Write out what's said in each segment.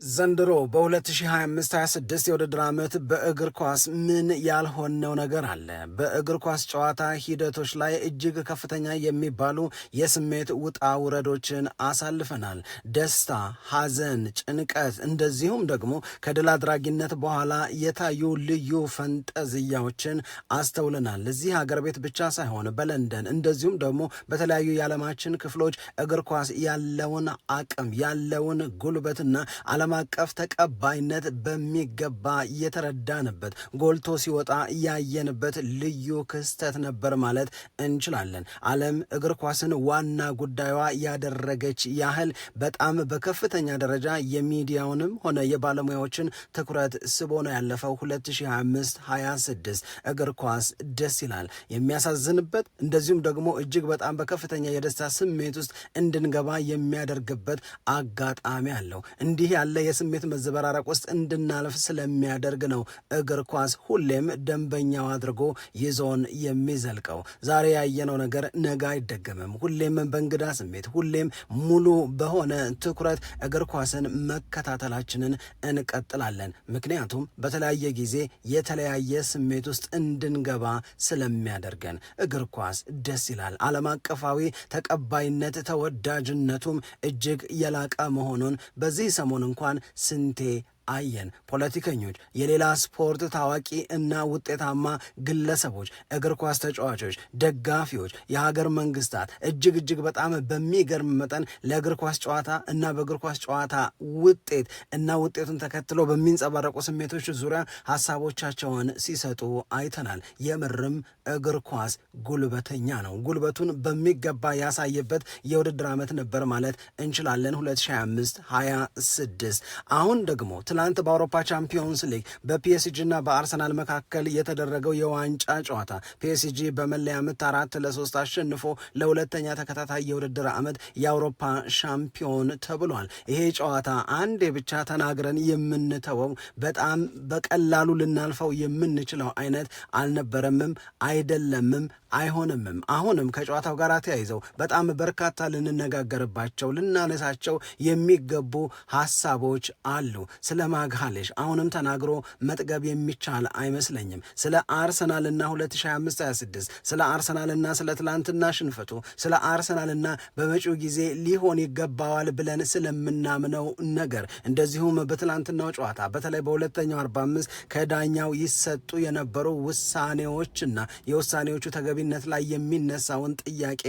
ዘንድሮ በ2025-26 የውድድር ዓመት በእግር ኳስ ምን ያልሆነው ነገር አለ? በእግር ኳስ ጨዋታ ሂደቶች ላይ እጅግ ከፍተኛ የሚባሉ የስሜት ውጣ ውረዶችን አሳልፈናል። ደስታ፣ ሐዘን፣ ጭንቀት እንደዚሁም ደግሞ ከድል አድራጊነት በኋላ የታዩ ልዩ ፈንጠዝያዎችን አስተውለናል። እዚህ ሀገር ቤት ብቻ ሳይሆን በለንደን እንደዚሁም ደግሞ በተለያዩ የዓለማችን ክፍሎች እግር ኳስ ያለውን አቅም ያለውን ጉልበትና ዓለም አቀፍ ተቀባይነት በሚገባ የተረዳንበት ጎልቶ ሲወጣ ያየንበት ልዩ ክስተት ነበር ማለት እንችላለን። ዓለም እግር ኳስን ዋና ጉዳዩዋ ያደረገች ያህል በጣም በከፍተኛ ደረጃ የሚዲያውንም ሆነ የባለሙያዎችን ትኩረት ስቦ ነው ያለፈው 2025-26 እግር ኳስ ደስ ይላል። የሚያሳዝንበት እንደዚሁም ደግሞ እጅግ በጣም በከፍተኛ የደስታ ስሜት ውስጥ እንድንገባ የሚያደርግበት አጋጣሚ አለው። እንዲህ ያለ የስሜት መዘበራረቅ ውስጥ እንድናልፍ ስለሚያደርግ ነው እግር ኳስ ሁሌም ደንበኛው አድርጎ ይዞን የሚዘልቀው። ዛሬ ያየነው ነገር ነገ አይደገምም። ሁሌም በእንግዳ ስሜት፣ ሁሌም ሙሉ በሆነ ትኩረት እግር ኳስን መከታተላችንን እንቀጥላለን። ምክንያቱም በተለያየ ጊዜ የተለያየ ስሜት ውስጥ እንድንገባ ስለሚያደርገን። እግር ኳስ ደስ ይላል። ዓለም አቀፋዊ ተቀባይነት ተወዳጅነቱም እጅግ የላቀ መሆኑን በዚህ ሰሞን እንኳን ስንቴ አየን። ፖለቲከኞች፣ የሌላ ስፖርት ታዋቂ እና ውጤታማ ግለሰቦች፣ እግር ኳስ ተጫዋቾች፣ ደጋፊዎች፣ የሀገር መንግስታት እጅግ በጣም በሚገርም መጠን ለእግር ኳስ ጨዋታ እና በእግር ኳስ ጨዋታ ውጤት እና ውጤቱን ተከትሎ በሚንጸባረቁ ስሜቶች ዙሪያ ሀሳቦቻቸውን ሲሰጡ አይተናል። የምርም እግር ኳስ ጉልበተኛ ነው። ጉልበቱን በሚገባ ያሳየበት የውድድር ዓመት ነበር ማለት እንችላለን 2025-26 አሁን ደግሞ ትላንት በአውሮፓ ቻምፒዮንስ ሊግ በፒኤስጂ እና በአርሰናል መካከል የተደረገው የዋንጫ ጨዋታ ፒኤስጂ በመለያ ምት 4-3 አሸንፎ ለሁለተኛ ተከታታይ የውድድር ዓመት የአውሮፓ ሻምፒዮን ተብሏል። ይሄ ጨዋታ አንዴ ብቻ ተናግረን የምንተወው በጣም በቀላሉ ልናልፈው የምንችለው አይነት አልነበረምም፣ አይደለምም፣ አይሆንምም። አሁንም ከጨዋታው ጋር ተያይዘው በጣም በርካታ ልንነጋገርባቸው ልናነሳቸው የሚገቡ ሀሳቦች አሉ። ስለ ማግሃሌሽ አሁንም ተናግሮ መጥገብ የሚቻል አይመስለኝም። ስለ አርሰናልና 2025-26 ስለ አርሰናልና ስለ ትላንትና ሽንፈቱ፣ ስለ አርሰናልና በመጪው ጊዜ ሊሆን ይገባዋል ብለን ስለምናምነው ነገር፣ እንደዚሁም በትላንትናው ጨዋታ በተለይ በሁለተኛው 45 ከዳኛው ይሰጡ የነበሩ ውሳኔዎችና የውሳኔዎቹ ተገቢነት ላይ የሚነሳውን ጥያቄ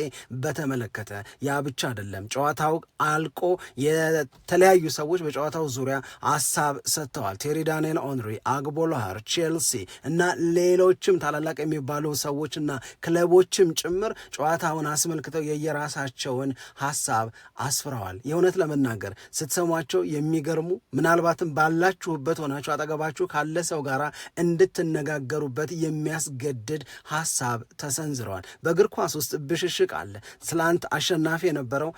በተመለከተ ያ ብቻ አይደለም። ጨዋታው አልቆ የተለያዩ ሰዎች በጨዋታው ዙሪያ ሀሳብ ሰጥተዋል። ቴሪ ዳንኤል ኦንሪ፣ አግቦላሃር፣ ቼልሲ እና ሌሎችም ታላላቅ የሚባሉ ሰዎችና ክለቦችም ጭምር ጨዋታውን አስመልክተው የየራሳቸውን ሀሳብ አስፍረዋል። የእውነት ለመናገር ስትሰሟቸው የሚገርሙ ምናልባትም ባላችሁበት ሆናችሁ አጠገባችሁ ካለ ሰው ጋር እንድትነጋገሩበት የሚያስገድድ ሀሳብ ተሰንዝረዋል። በእግር ኳስ ውስጥ ብሽሽቅ አለ። ትላንት አሸናፊ የነበረው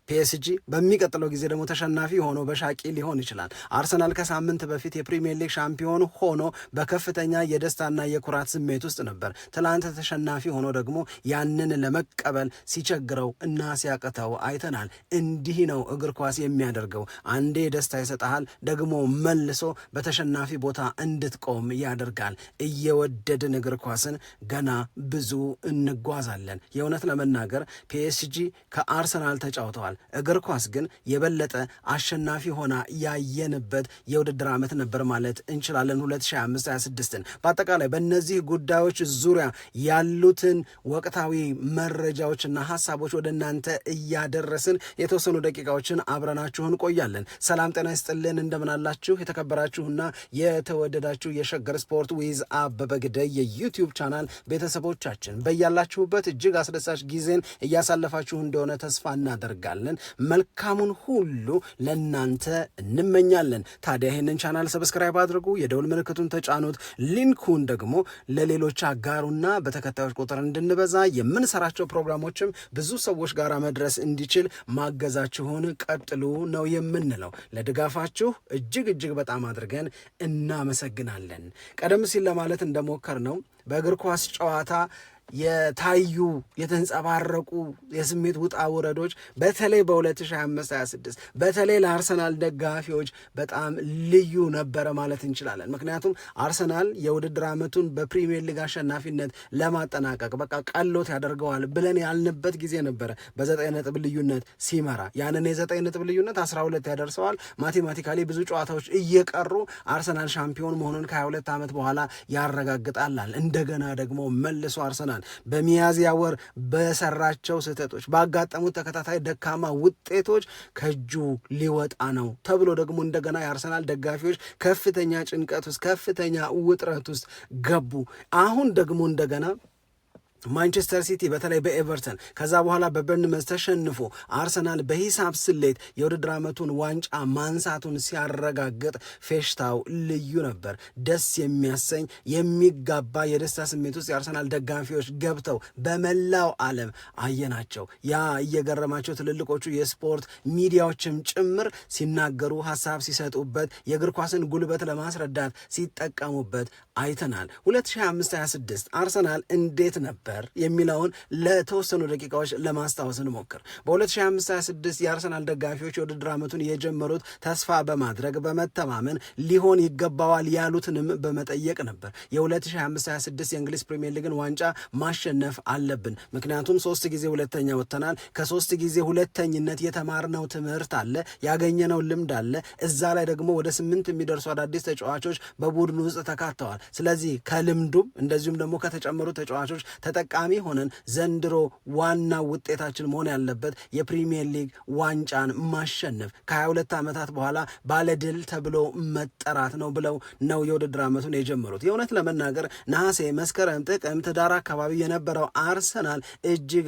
ፒኤስጂ በሚቀጥለው ጊዜ ደግሞ ተሸናፊ ሆኖ በሻቂ ሊሆን ይችላል። አርሰናል ከሳምንት በፊት የፕሪሚየር ሊግ ሻምፒዮን ሆኖ በከፍተኛ የደስታና የኩራት ስሜት ውስጥ ነበር። ትላንት ተሸናፊ ሆኖ ደግሞ ያንን ለመቀበል ሲቸግረው እና ሲያቅተው አይተናል። እንዲህ ነው እግር ኳስ የሚያደርገው። አንዴ ደስታ ይሰጥሃል፣ ደግሞ መልሶ በተሸናፊ ቦታ እንድትቆም ያደርጋል። እየወደድን እግር ኳስን ገና ብዙ እንጓዛለን። የእውነት ለመናገር ፒኤስጂ ከአርሰናል ተጫውተዋል። እግር ኳስ ግን የበለጠ አሸናፊ ሆና ያየንበት የውድድር ዓመት ነበር ማለት እንችላለን 2025-26ን። በአጠቃላይ በእነዚህ ጉዳዮች ዙሪያ ያሉትን ወቅታዊ መረጃዎችና ሀሳቦች ወደ እናንተ እያደረስን የተወሰኑ ደቂቃዎችን አብረናችሁን ቆያለን። ሰላም ጤና ይስጥልን፣ እንደምናላችሁ የተከበራችሁና የተወደዳችሁ የሸገር ስፖርት ዊዝ አበበ ግደይ የዩቲዩብ ቻናል ቤተሰቦቻችን በያላችሁበት እጅግ አስደሳች ጊዜን እያሳለፋችሁ እንደሆነ ተስፋ እናደርጋለን። መልካሙን ሁሉ ለናንተ እንመኛለን። ታዲያ ይህንን ቻናል ሰብስክራይብ አድርጉ፣ የደውል ምልክቱን ተጫኑት፣ ሊንኩን ደግሞ ለሌሎች አጋሩና በተከታዮች ቁጥር እንድንበዛ የምንሰራቸው ፕሮግራሞችም ብዙ ሰዎች ጋር መድረስ እንዲችል ማገዛችሁን ቀጥሉ ነው የምንለው። ለድጋፋችሁ እጅግ በጣም አድርገን እናመሰግናለን። ቀደም ሲል ለማለት እንደሞከር ነው በእግር ኳስ ጨዋታ የታዩ የተንጸባረቁ የስሜት ውጣ ውረዶች በተለይ በ2025/26 በተለይ ለአርሰናል ደጋፊዎች በጣም ልዩ ነበረ ማለት እንችላለን። ምክንያቱም አርሰናል የውድድር ዓመቱን በፕሪሚየር ሊግ አሸናፊነት ለማጠናቀቅ በቃ ቀሎት ያደርገዋል ብለን ያልንበት ጊዜ ነበረ። በ9 ነጥብ ልዩነት ሲመራ ያንን የ9 ነጥብ ልዩነት 12 ያደርሰዋል። ማቴማቲካሊ ብዙ ጨዋታዎች እየቀሩ አርሰናል ሻምፒዮን መሆኑን ከ22 ዓመት በኋላ ያረጋግጣላል። እንደገና ደግሞ መልሶ አርሰናል በሚያዝያ ወር በሰራቸው ስህተቶች ባጋጠሙት ተከታታይ ደካማ ውጤቶች ከእጁ ሊወጣ ነው ተብሎ ደግሞ እንደገና የአርሰናል ደጋፊዎች ከፍተኛ ጭንቀት ውስጥ ከፍተኛ ውጥረት ውስጥ ገቡ። አሁን ደግሞ እንደገና ማንቸስተር ሲቲ በተለይ በኤቨርተን ከዛ በኋላ በበርንመዝ ተሸንፎ አርሰናል በሂሳብ ስሌት የውድድር ዓመቱን ዋንጫ ማንሳቱን ሲያረጋግጥ ፌሽታው ልዩ ነበር። ደስ የሚያሰኝ የሚጋባ የደስታ ስሜት ውስጥ የአርሰናል ደጋፊዎች ገብተው በመላው ዓለም አየናቸው። ያ እየገረማቸው ትልልቆቹ የስፖርት ሚዲያዎችም ጭምር ሲናገሩ ሀሳብ ሲሰጡበት የእግር ኳስን ጉልበት ለማስረዳት ሲጠቀሙበት አይተናል። 2025/26 አርሰናል እንዴት ነበር የሚለውን ለተወሰኑ ደቂቃዎች ለማስታወስ እንሞክር። በ2025/26 የአርሰናል ደጋፊዎች የውድድር ዓመቱን የጀመሩት ተስፋ በማድረግ በመተማመን ሊሆን ይገባዋል ያሉትንም በመጠየቅ ነበር። የ2025/26 የእንግሊዝ ፕሪሚየር ሊግን ዋንጫ ማሸነፍ አለብን፣ ምክንያቱም 3 ጊዜ ሁለተኛ ወጥተናል። ከ3 ጊዜ ሁለተኝነት የተማርነው ትምህርት አለ፣ ያገኘነው ልምድ አለ። እዛ ላይ ደግሞ ወደ 8 የሚደርሱ አዳዲስ ተጫዋቾች በቡድኑ ውስጥ ተካተዋል። ስለዚህ ከልምዱም እንደዚሁም ደግሞ ከተጨመሩ ተጫዋቾች ተጠቃሚ ሆነን ዘንድሮ ዋና ውጤታችን መሆን ያለበት የፕሪሚየር ሊግ ዋንጫን ማሸነፍ ከ22 ዓመታት በኋላ ባለድል ተብሎ መጠራት ነው ብለው ነው የውድድር ዓመቱን የጀመሩት። የእውነት ለመናገር ነሐሴ፣ መስከረም፣ ጥቅምት፣ ዳር አካባቢ የነበረው አርሰናል እጅግ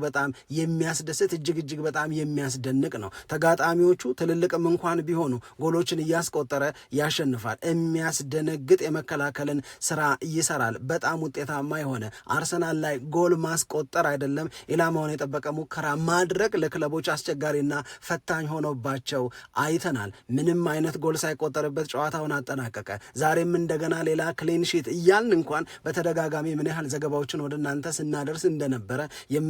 በጣም የሚያስደስት እጅግ በጣም የሚያስደንቅ ነው። ተጋጣሚዎቹ ትልልቅም እንኳን ቢሆኑ ጎሎችን እያስቆጠረ ያሸንፋል። የሚያስደነግጥ የመከላከልን ስራ ይሰራል። በጣም ውጤታማ የሆነ አርሰናል ላይ ጎል ማስቆጠር አይደለም ኢላማውን የጠበቀ ሙከራ ማድረግ ለክለቦች አስቸጋሪና ፈታኝ ሆኖባቸው አይተናል። ምንም አይነት ጎል ሳይቆጠርበት ጨዋታውን አጠናቀቀ። ዛሬም እንደገና ሌላ ክሊንሺት እያልን እንኳን በተደጋጋሚ ምን ያህል ዘገባዎችን ወደ እናንተ ስናደርስ እንደነበረ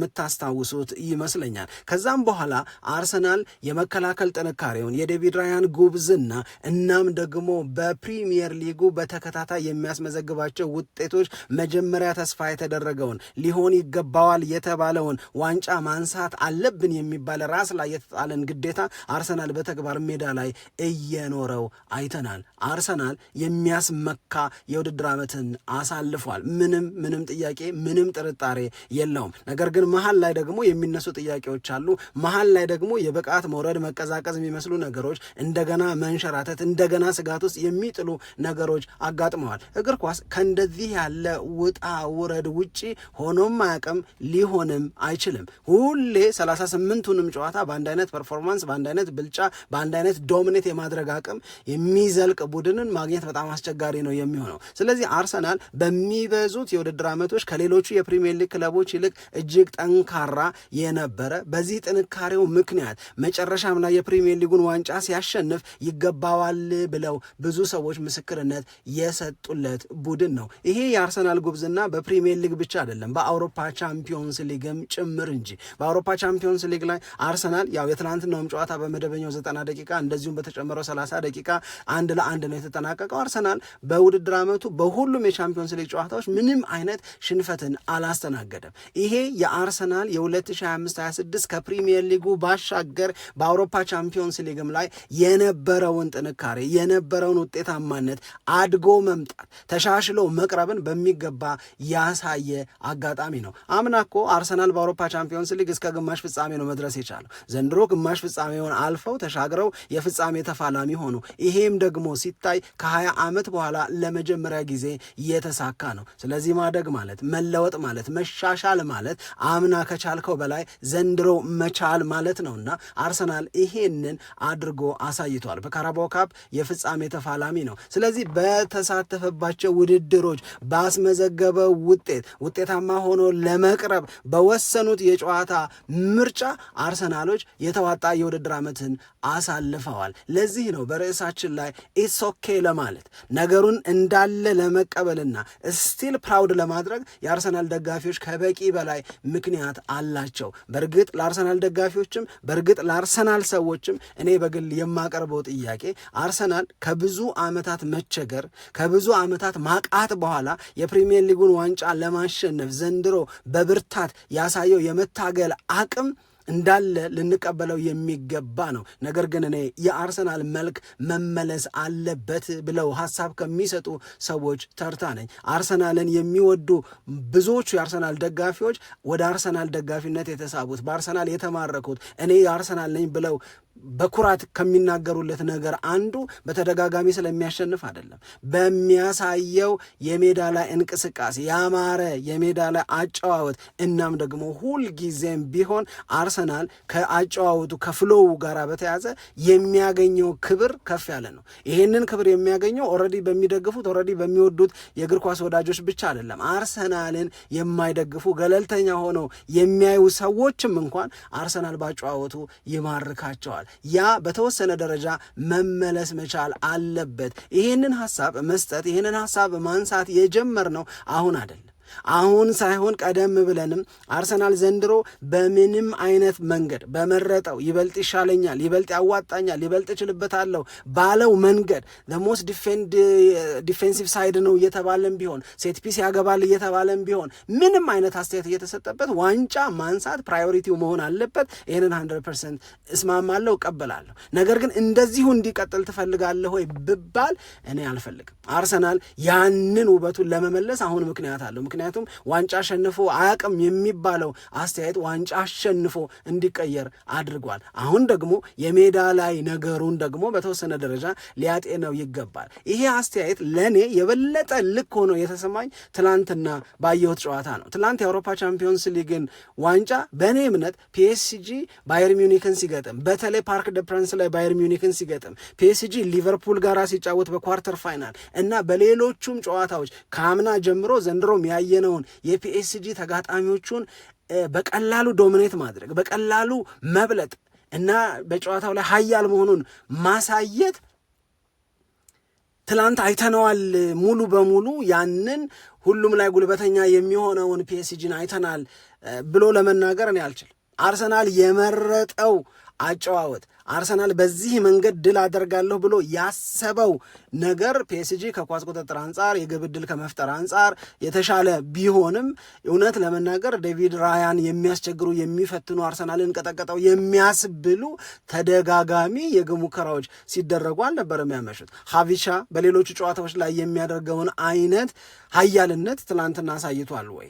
የምታስታውሱት ይመስለኛል። ከዛም በኋላ አርሰናል የመከላከል ጥንካሬውን የዴቪድ ራያን ጉብዝና እናም ደግሞ በፕሪሚየር ሊጉ በተከታታይ የሚያስመዘግባቸው ውጤቶች መጀመሪያ ተስፋ የተደረገውን ሊሆን ይገባዋል የተባለውን ዋንጫ ማንሳት አለብን የሚባል ራስ ላይ የተጣለን ግዴታ አርሰናል በተግባር ሜዳ ላይ እየኖረው አይተናል። አርሰናል የሚያስመካ የውድድር ዓመትን አሳልፏል። ምንም ጥያቄ ምንም ጥርጣሬ የለውም። ነገር ግን መሀል ላይ ደግሞ የሚነሱ ጥያቄዎች አሉ። መሀል ላይ ደግሞ የብቃት መውረድ መቀዛቀዝ የሚመስሉ ነገሮች፣ እንደገና መንሸራተት፣ እንደገና ስጋት ውስጥ የሚጥሉ ነገሮች አጋጥመዋል። እግር ኳስ ከእንደዚህ ያለ ውጣ ውረድ ውጪ ሆኖም አያውቅም፣ ሊሆንም አይችልም። ሁሌ 38ቱንም ጨዋታ በአንድ አይነት ፐርፎርማንስ፣ በአንድ አይነት ብልጫ፣ በአንድ አይነት ዶሚኔት የማድረግ አቅም የሚዘልቅ ቡድንን ማግኘት በጣም አስቸጋሪ ነው የሚሆነው። ስለዚህ አርሰናል በሚበዙት የውድድር ዓመቶች ከሌሎቹ የፕሪሚየር ሊግ ክለቦች ይልቅ እጅግ ጠንካራ የነበረ በዚህ ጥንካሬው ምክንያት መጨረሻም ላይ የፕሪሚየር ሊጉን ዋንጫ ሲያሸንፍ ይገባዋል ብለው ብዙ ሰዎች ምስክርነት የሰጡለት ቡድን ነው። ይሄ የአርሰናል ጉብዝና በፕሪሚየር ሊግ ብቻ አይደለም፣ በአውሮፓ ቻምፒዮንስ ሊግም ጭምር እንጂ። በአውሮፓ ቻምፒዮንስ ሊግ ላይ አርሰናል ያው የትናንትናውም ጨዋታ በመደበኛው 90 ደቂቃ እንደዚሁም በተጨመረው 30 ደቂቃ 1-1 ነው የተጠናቀቀው። አርሰናል በውድድር ዓመቱ በሁሉም የቻምፒዮንስ ሊግ ጨዋታዎች ምንም አይነት ሽንፈትን አላስተናገደም። ይሄ የአርሰናል የ2025/26 ከፕሪሚየር ሊጉ ባሻገር በአውሮፓ ቻምፒዮንስ ሊግም ላይ የነበረውን ጥንካሬ የነበረውን ውጤታማነት አድጎ መምጣት ተሻሽሎ መቅረብን በሚገባ ያሳየ አጋጣሚ ነው። አምና እኮ አርሰናል በአውሮፓ ቻምፒዮንስ ሊግ እስከ ግማሽ ፍጻሜ ነው መድረስ የቻለው። ዘንድሮ ግማሽ ፍጻሜውን አልፈው ተሻግረው የፍጻሜ ተፋላሚ ሆኑ። ይሄም ደግሞ ሲታይ ከ20 ዓመት በኋላ ለመጀመሪያ ጊዜ የተሳካ ነው። ስለዚህ ማደግ ማለት መለወጥ ማለት መሻሻል ማለት አምና ከቻልከው በላይ ዘንድሮ መቻል ማለት ነውና አርሰናል ይሄንን አድርጎ አሳይቷል። በካራባኦ ካፕ የፍጻሜ ተፋላሚ ነው። ስለዚህ በተሳተፈባቸው ውድድሮች ባስመዘገበው ውጤት ውጤታማ ሆኖ ለመቅረብ በወሰኑት የጨዋታ ምርጫ አርሰናሎች የተዋጣ የውድድር ዓመትን አሳልፈዋል። ለዚህ ነው በርዕሳችን ላይ ኢትስ ኦኬ ለማለት ነገሩን እንዳለ ለመቀበልና ስቲል ፕራውድ ለማድረግ የአርሰናል ደጋፊዎች ከበቂ በላይ ምክንያት አላቸው። በእርግጥ ለአርሰናል ደጋፊዎችም በእርግጥ ለአርሰናል ሰዎችም እኔ በግል የማቀርበው ጥያቄ አርሰናል ከብዙ ዓመታት መቸገር ከብዙ ዓመታት ማቃት በኋላ የፕሪሚየር ሊጉን ዋንጫ ለማሸነፍ ዘንድሮ በብርታት ያሳየው የመታገል አቅም እንዳለ ልንቀበለው የሚገባ ነው። ነገር ግን እኔ የአርሰናል መልክ መመለስ አለበት ብለው ሐሳብ ከሚሰጡ ሰዎች ተርታ ነኝ። አርሰናልን የሚወዱ ብዙዎቹ የአርሰናል ደጋፊዎች ወደ አርሰናል ደጋፊነት የተሳቡት በአርሰናል የተማረኩት እኔ የአርሰናል ነኝ ብለው በኩራት ከሚናገሩለት ነገር አንዱ በተደጋጋሚ ስለሚያሸንፍ አይደለም፣ በሚያሳየው የሜዳ ላይ እንቅስቃሴ ያማረ የሜዳ ላይ አጨዋወት እናም ደግሞ ሁልጊዜም ቢሆን አርሰናል ከአጨዋወቱ ከፍሎው ጋር በተያዘ የሚያገኘው ክብር ከፍ ያለ ነው። ይሄንን ክብር የሚያገኘው ኦልሬዲ በሚደግፉት ኦልሬዲ በሚወዱት የእግር ኳስ ወዳጆች ብቻ አይደለም። አርሰናልን የማይደግፉ ገለልተኛ ሆነው የሚያዩ ሰዎችም እንኳን አርሰናል ባጨዋወቱ ይማርካቸዋል። ያ በተወሰነ ደረጃ መመለስ መቻል አለበት። ይህንን ሐሳብ መስጠት ይህንን ሐሳብ ማንሳት የጀመርነው አሁን አይደለም። አሁን ሳይሆን ቀደም ብለንም አርሰናል ዘንድሮ በምንም አይነት መንገድ በመረጠው ይበልጥ ይሻለኛል፣ ይበልጥ ያዋጣኛል፣ ይበልጥ እችልበታለሁ ባለው መንገድ ሞስት ዲፌንሲቭ ሳይድ ነው እየተባለም ቢሆን ሴት ፒስ ያገባል እየተባለም ቢሆን ምንም አይነት አስተያየት እየተሰጠበት ዋንጫ ማንሳት ፕራዮሪቲው መሆን አለበት። ይህንን 100% እስማማለሁ፣ እቀበላለሁ። ነገር ግን እንደዚሁ እንዲቀጥል ትፈልጋለህ ወይ ብባል እኔ አልፈልግም። አርሰናል ያንን ውበቱን ለመመለስ አሁን ምክንያት አለው። ምክንያቱም ዋንጫ አሸንፎ አያውቅም የሚባለው አስተያየት ዋንጫ አሸንፎ እንዲቀየር አድርጓል። አሁን ደግሞ የሜዳ ላይ ነገሩን ደግሞ በተወሰነ ደረጃ ሊያጤነው ይገባል። ይሄ አስተያየት ለእኔ የበለጠ ልክ ሆኖ የተሰማኝ ትላንትና ባየሁት ጨዋታ ነው። ትላንት የአውሮፓ ቻምፒዮንስ ሊግን ዋንጫ በእኔ እምነት ፒኤስጂ ባየር ሚዩኒክን ሲገጥም፣ በተለይ ፓርክ ደ ፕራንስ ላይ ባየር ሚዩኒክን ሲገጥም፣ ፒኤስጂ ሊቨርፑል ጋር ሲጫወት በኳርተር ፋይናል እና በሌሎቹም ጨዋታዎች ከአምና ጀምሮ ዘንድሮም ያየነውን የፒኤስጂ ተጋጣሚዎቹን በቀላሉ ዶሚኔት ማድረግ በቀላሉ መብለጥ እና በጨዋታው ላይ ሀያል መሆኑን ማሳየት ትላንት አይተነዋል። ሙሉ በሙሉ ያንን ሁሉም ላይ ጉልበተኛ የሚሆነውን ፒኤስጂን አይተናል ብሎ ለመናገር እኔ አልችልም። አርሰናል የመረጠው አጨዋወት አርሰናል በዚህ መንገድ ድል አደርጋለሁ ብሎ ያሰበው ነገር ፒኤስጂ ከኳስ ቁጥጥር አንጻር የግብ ዕድል ከመፍጠር አንጻር የተሻለ ቢሆንም እውነት ለመናገር ዴቪድ ራያን የሚያስቸግሩ የሚፈትኑ አርሰናልን ቀጠቀጠው የሚያስብሉ ተደጋጋሚ የግብ ሙከራዎች ሲደረጉ አልነበረም ያመሹት። ሀቪቻ በሌሎቹ ጨዋታዎች ላይ የሚያደርገውን አይነት ሀያልነት ትላንትና አሳይቷል ወይ?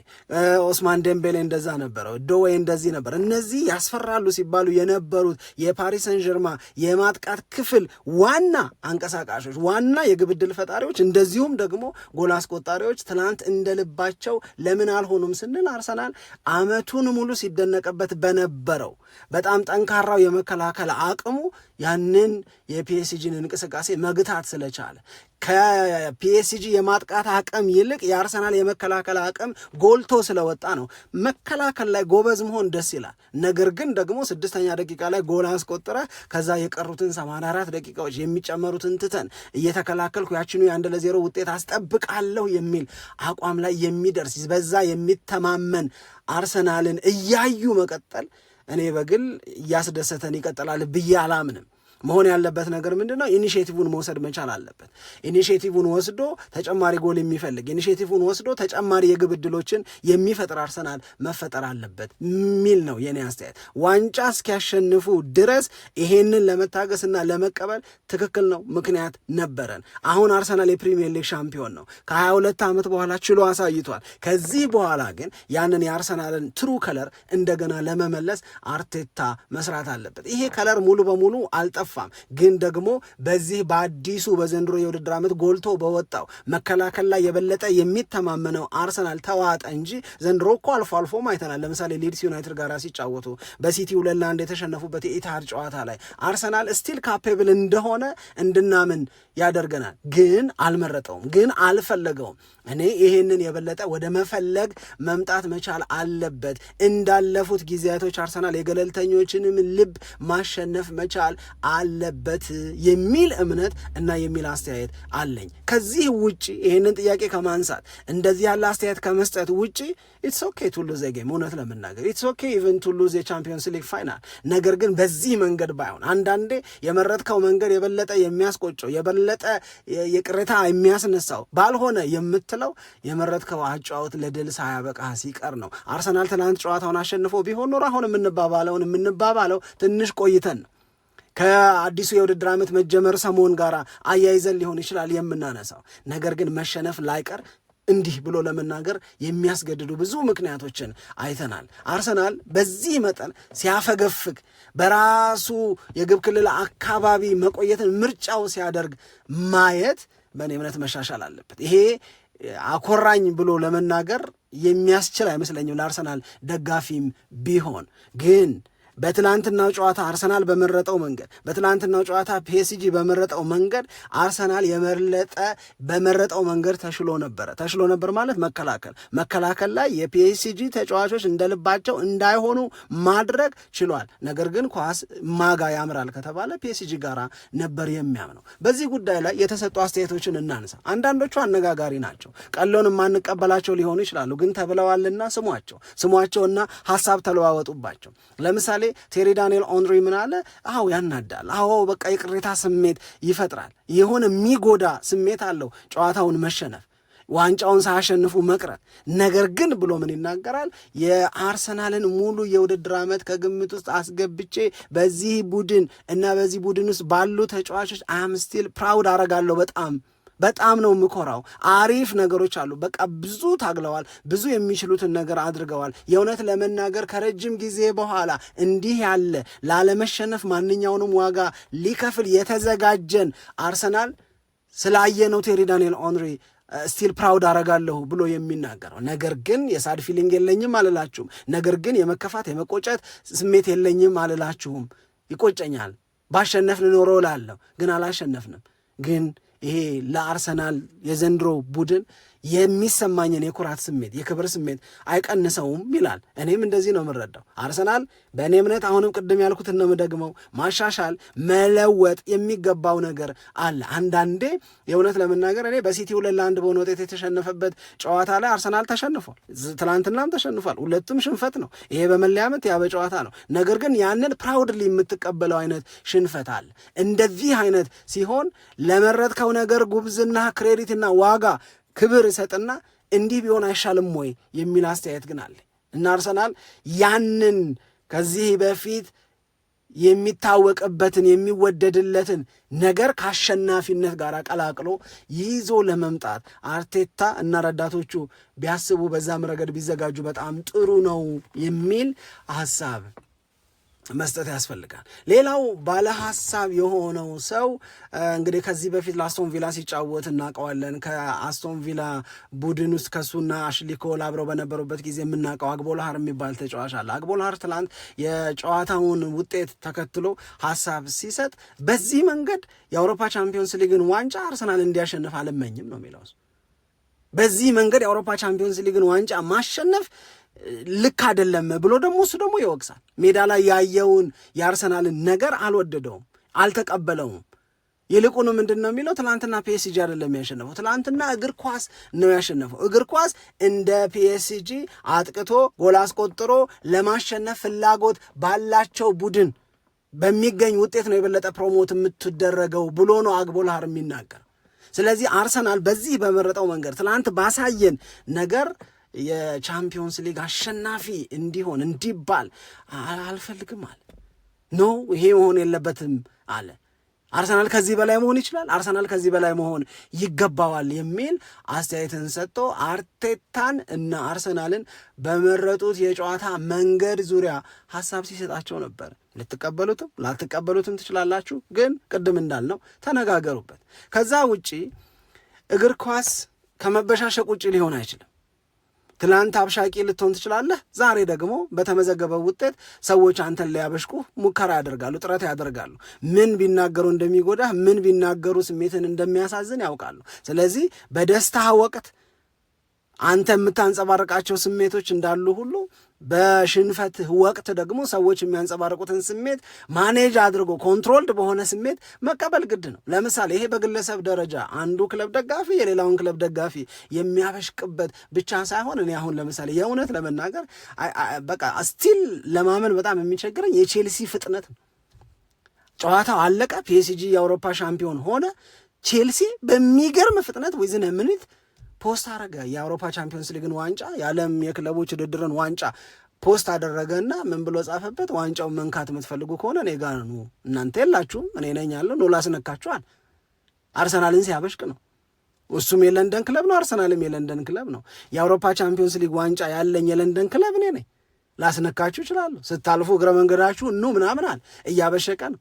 ኦስማን ዴምቤሌ እንደዛ ነበረው፣ ዶዌ እንደዚህ ነበር። እነዚህ ያስፈራሉ ሲባሉ የነበሩት የፓሪስ ሰን ጀርማ የማጥቃት ክፍል ዋና አንቀሳቃሾች ዋና የግብ ዕድል ፈጣሪዎች እንደዚሁም ደግሞ ጎል አስቆጣሪዎች ትናንት እንደልባቸው ለምን አልሆኑም ስንል አርሰናል ዓመቱን ሙሉ ሲደነቅበት በነበረው በጣም ጠንካራው የመከላከል አቅሙ ያንን የፒኤስጂን እንቅስቃሴ መግታት ስለቻለ ከፒኤስጂ የማጥቃት አቅም ይልቅ የአርሰናል የመከላከል አቅም ጎልቶ ስለወጣ ነው። መከላከል ላይ ጎበዝ መሆን ደስ ይላል። ነገር ግን ደግሞ 6ኛ ደቂቃ ላይ ጎል አስቆጥረ ከዛ የቀሩትን 84 ደቂቃዎች የሚጨመሩትን ትተን እየተከላከልኩ ያችኑ የ1-0 ውጤት አስጠብቃለሁ የሚል አቋም ላይ የሚደርስ በዛ የሚተማመን አርሰናልን እያዩ መቀጠል እኔ በግል እያስደሰተን ይቀጥላል ብዬ አላምንም። መሆን ያለበት ነገር ምንድን ነው? ኢኒሼቲቭን መውሰድ መቻል አለበት። ኢኒሼቲቭን ወስዶ ተጨማሪ ጎል የሚፈልግ ኢኒሼቲቭን ወስዶ ተጨማሪ የግብ ዕድሎችን የሚፈጥር አርሰናል መፈጠር አለበት የሚል ነው የኔ አስተያየት። ዋንጫ እስኪያሸንፉ ድረስ ይሄንን ለመታገስና ለመቀበል ትክክል ነው፣ ምክንያት ነበረን። አሁን አርሰናል የፕሪሚየር ሊግ ሻምፒዮን ነው። ከ22 ዓመት በኋላ ችሎ አሳይቷል። ከዚህ በኋላ ግን ያንን የአርሰናልን ትሩ ከለር እንደገና ለመመለስ አርቴታ መስራት አለበት። ይሄ ከለር ሙሉ በሙሉ አልጠፋም፣ ግን ደግሞ በዚህ በአዲሱ በዘንድሮ የውድድር ዓመት ጎልቶ በወጣው መከላከል ላይ የበለጠ የሚተማመነው አርሰናል ተዋጠ እንጂ ዘንድሮ እኮ አልፎ አልፎም አይተናል። ለምሳሌ ሊድስ ዩናይትድ ጋር ሲጫወቱ በሲቲ 2-1 የተሸነፉበት የኢትሃድ ጨዋታ ላይ አርሰናል ስቲል ካፔብል እንደሆነ እንድናምን ያደርገናል። ግን አልመረጠውም፣ ግን አልፈለገውም። እኔ ይሄንን የበለጠ ወደ መፈለግ መምጣት መቻል አለበት። እንዳለፉት ጊዜያቶች አርሰናል የገለልተኞችንም ልብ ማሸነፍ መቻል አለበት የሚል እምነት እና የሚል አስተያየት አለኝ። ከዚህ ውጪ ይሄንን ጥያቄ ከማንሳት እንደዚህ ያለ አስተያየት ከመስጠት ውጪ ኢትስ ኦኬ ቱ ሉዝ ኤ ጌም፣ እውነት ለመናገር ኢትስ ኦኬ ኢቨን ቱ ሉዝ የቻምፒዮንስ ሊግ ፋይናል። ነገር ግን በዚህ መንገድ ባይሆን አንዳንዴ የመረጥከው መንገድ የበለጠ የሚያስቆጨው የበለጠ የቅሬታ የሚያስነሳው ባልሆነ የምትለው የመረጥከው አጫወት ለድል ሳያበቃ ሲቀር ነው። አርሰናል ትናንት ጨዋታውን አሸንፎ ቢሆን ኖሮ አሁን የምንባባለው ትንሽ ቆይተን ነው ከአዲሱ የውድድር ዓመት መጀመር ሰሞን ጋር አያይዘን ሊሆን ይችላል የምናነሳው። ነገር ግን መሸነፍ ላይቀር እንዲህ ብሎ ለመናገር የሚያስገድዱ ብዙ ምክንያቶችን አይተናል። አርሰናል በዚህ መጠን ሲያፈገፍግ በራሱ የግብ ክልል አካባቢ መቆየትን ምርጫው ሲያደርግ ማየት በእኔ እምነት መሻሻል አለበት። ይሄ አኮራኝ ብሎ ለመናገር የሚያስችል አይመስለኝም ለአርሰናል ደጋፊም ቢሆን ግን በትላንትናው ጨዋታ አርሰናል በመረጠው መንገድ፣ በትላንትናው ጨዋታ ፒኤስጂ በመረጠው መንገድ አርሰናል በመረጠው መንገድ ተሽሎ ነበር ማለት መከላከል ላይ የፒኤስጂ ተጫዋቾች እንደልባቸው እንዳይሆኑ ማድረግ ችሏል። ነገር ግን ኳስ ማጋ ያምራል ከተባለ ፒኤስጂ ጋር ነበር የሚያምነው። በዚህ ጉዳይ ላይ የተሰጡ አስተያየቶችን እናንሳ። አንዳንዶቹ አነጋጋሪ ናቸው፣ ቀሎን የማንቀበላቸው ሊሆኑ ይችላሉ። ግን ተብለዋልና ስሟቸውና ሀሳብ ተለዋወጡባቸው። ለምሳሌ ቴሪ ዳንኤል ኦንሪ ምን አለ? አዎ ያናዳል፣ አዎ በቃ የቅሬታ ስሜት ይፈጥራል፣ የሆነ የሚጎዳ ስሜት አለው ጨዋታውን መሸነፍ፣ ዋንጫውን ሳያሸንፉ መቅረት። ነገር ግን ብሎ ምን ይናገራል? የአርሰናልን ሙሉ የውድድር ዓመት ከግምት ውስጥ አስገብቼ በዚህ ቡድን እና በዚህ ቡድን ውስጥ ባሉ ተጫዋቾች አም ስቲል ፕራውድ አረጋለሁ፣ በጣም ነው የምኮራው። አሪፍ ነገሮች አሉ። በቃ ብዙ ታግለዋል፣ ብዙ የሚችሉትን ነገር አድርገዋል። የእውነት ለመናገር ከረጅም ጊዜ በኋላ እንዲህ ያለ ላለመሸነፍ ማንኛውንም ዋጋ ሊከፍል የተዘጋጀን አርሰናል ስላየነው ቴሪ ዳንኤል ኦንሪ ስቲል ፕራውድ አረጋለሁ ብሎ የሚናገረው። ነገር ግን የሳድ ፊሊንግ የለኝም አልላችሁም። ነገር ግን የመከፋት የመቆጨት ስሜት የለኝም አልላችሁም። ይቆጨኛል፣ ባሸነፍን ኖሮ እላለሁ፣ ግን አላሸነፍንም። ግን ይሄ ለአርሰናል የዘንድሮ ቡድን የሚሰማኝን የኩራት ስሜት የክብር ስሜት አይቀንሰውም ይላል። እኔም እንደዚህ ነው የምረዳው። አርሰናል በእኔ እምነት አሁንም ቅድም ያልኩትን ነው የምደግመው፣ ማሻሻል መለወጥ የሚገባው ነገር አለ። አንዳንዴ የእውነት ለመናገር እኔ በሲቲ 2-1 በሆነ ውጤት የተሸነፈበት ጨዋታ ላይ አርሰናል ተሸንፏል፣ ትናንትናም ተሸንፏል። ሁለቱም ሽንፈት ነው። ይሄ በመለያ ምት ያ በጨዋታ ነው። ነገር ግን ያንን ፕራውድሊ የምትቀበለው አይነት ሽንፈት አለ። እንደዚህ አይነት ሲሆን ለመረጥከው ነገር ጉብዝና ክሬዲትና ዋጋ ክብር እሰጥና እንዲህ ቢሆን አይሻልም ወይ የሚል አስተያየት ግን አለ እና አርሰናል ያንን ከዚህ በፊት የሚታወቅበትን የሚወደድለትን ነገር ከአሸናፊነት ጋር ቀላቅሎ ይዞ ለመምጣት አርቴታ እና ረዳቶቹ ቢያስቡ በዛም ረገድ ቢዘጋጁ በጣም ጥሩ ነው የሚል ሐሳብ መስጠት ያስፈልጋል። ሌላው ባለ ሐሳብ የሆነው ሰው እንግዲህ ከዚህ በፊት ለአስቶን ቪላ ሲጫወት እናውቀዋለን። ከአስቶን ቪላ ቡድን ውስጥ ከሱና አሽሊ ኮል አብረው በነበሩበት ጊዜ የምናውቀው አግቦልሃር የሚባል ተጫዋች አለ። አግቦልሃር ትላንት የጨዋታውን ውጤት ተከትሎ ሐሳብ ሲሰጥ በዚህ መንገድ የአውሮፓ ቻምፒዮንስ ሊግን ዋንጫ አርሰናል እንዲያሸንፍ አልመኝም ነው የሚለው። በዚህ መንገድ የአውሮፓ ቻምፒዮንስ ሊግን ዋንጫ ማሸነፍ ልክ አይደለም ብሎ እሱ ደግሞ ይወቅሳል። ሜዳ ላይ ያየውን የአርሰናልን ነገር አልወደደውም፣ አልተቀበለውም። ይልቁኑ ምንድን ነው የሚለው? ትላንትና ፒኤስጂ አይደለም ያሸነፈው፣ ትላንትና እግር ኳስ ነው ያሸነፈው። እግር ኳስ እንደ ፒኤስጂ አጥቅቶ ጎል አስቆጥሮ ለማሸነፍ ፍላጎት ባላቸው ቡድን በሚገኝ ውጤት ነው የበለጠ ፕሮሞት የምትደረገው ብሎ ነው አግቦልሃር የሚናገር። ስለዚህ አርሰናል በዚህ በመረጠው መንገድ ትላንት ባሳየን ነገር የቻምፒዮንስ ሊግ አሸናፊ እንዲሆን እንዲባል አልፈልግም አለ። ኖ ይሄ መሆን የለበትም አለ። አርሰናል ከዚህ በላይ መሆን ይችላል፣ አርሰናል ከዚህ በላይ መሆን ይገባዋል የሚል አስተያየትን ሰጥቶ አርቴታን እና አርሰናልን በመረጡት የጨዋታ መንገድ ዙሪያ ሐሳብ ሲሰጣቸው ነበር። ልትቀበሉትም ላትቀበሉትም ትችላላችሁ፣ ግን ቅድም እንዳልነው ተነጋገሩበት። ከዛ ውጪ እግር ኳስ ከመበሻሸቅ ውጪ ሊሆን አይችልም። ትናንት አብሻቂ ልትሆን ትችላለህ። ዛሬ ደግሞ በተመዘገበው ውጤት ሰዎች አንተን ሊያበሽቁ ሙከራ ያደርጋሉ፣ ጥረት ያደርጋሉ። ምን ቢናገሩ እንደሚጎዳህ፣ ምን ቢናገሩ ስሜትን እንደሚያሳዝን ያውቃሉ። ስለዚህ በደስታ ወቅት አንተ የምታንጸባርቃቸው ስሜቶች እንዳሉ ሁሉ በሽንፈት ወቅት ደግሞ ሰዎች የሚያንጸባርቁትን ስሜት ማኔጅ አድርጎ ኮንትሮልድ በሆነ ስሜት መቀበል ግድ ነው። ለምሳሌ ይሄ በግለሰብ ደረጃ አንዱ ክለብ ደጋፊ የሌላውን ክለብ ደጋፊ የሚያበሽቅበት ብቻ ሳይሆን እኔ አሁን ለምሳሌ የእውነት ለመናገር በቃ ስቲል ለማመን በጣም የሚቸግረኝ የቼልሲ ፍጥነት ነው። ጨዋታው አለቀ፣ ፒኤስጂ የአውሮፓ ሻምፒዮን ሆነ። ቼልሲ በሚገርም ፍጥነት ዊዝን ሚኒት ፖስት አረገ። የአውሮፓ ቻምፒዮንስ ሊግን ዋንጫ፣ የዓለም የክለቦች ውድድርን ዋንጫ ፖስት አደረገና ምን ብሎ ጻፈበት? ዋንጫውን መንካት የምትፈልጉ ከሆነ እኔ ጋር ነው፣ እናንተ የላችሁም፣ እኔ ነኝ ያለው ነው። ላስነካችኋል። አርሰናልን ሲያበሽቅ ነው። እሱም የለንደን ክለብ ነው፣ አርሰናልም የለንደን ክለብ ነው። የአውሮፓ ቻምፒዮንስ ሊግ ዋንጫ ያለኝ የለንደን ክለብ እኔ ነኝ። ላስነካችሁ እችላለሁ። ስታልፉ እግረ መንገዳችሁ ምናምናል እያበሸቀ ነው።